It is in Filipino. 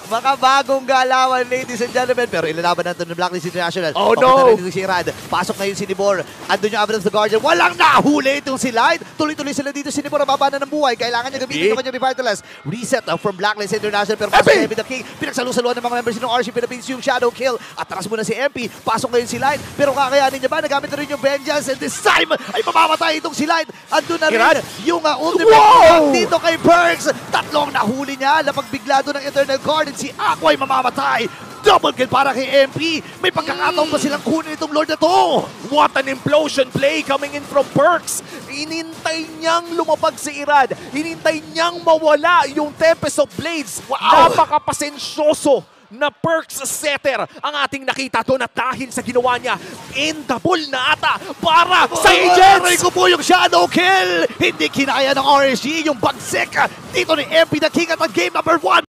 Makabagong galawan, ladies and gentlemen. Pero ilalaban natin ng Blacklist International. Oh no! Si Rad. Pasok ngayon si Nibor. Andun yung Avalanche the Guardian. Walang nahuli itong si Light. Tuloy-tuloy sila dito. Si Nibor, mababa na ng buhay. Kailangan niya gamitin yung kanyang Revitalize. Reset from Blacklist International. Pero pasok si MP the King. Pinagsalusaluan ng mga members ng RC Philippines yung Shadow Kill. Atras muna si MP. Pasok ngayon si Light. Pero kakayanin niya ba? Nagamit na rin yung Vengeance. And this time ay mamamatay itong si Light. Andun na rin yung ultimate dito kay Perks. Tatlong nahuli niya. Napagbigla doon ng Eternal Guard. And si Aqua ay mamamatay. Double kill para kay MP. May pagkakataon pa silang kunin itong Lord na to. What an implosion play coming in from Perks. Inintay niyang lumabag si Irad. Inintay niyang mawala yung Tempest of Blades. Wow! Napakapasensyoso na Perks setter ang ating nakita doon at dahil sa ginawa niya, endable na ata para sa Agents! Aray ko po yung Shadow Kill. Hindi kinaya ng RSG yung bagsik dito ni MP the King at ang game number 1.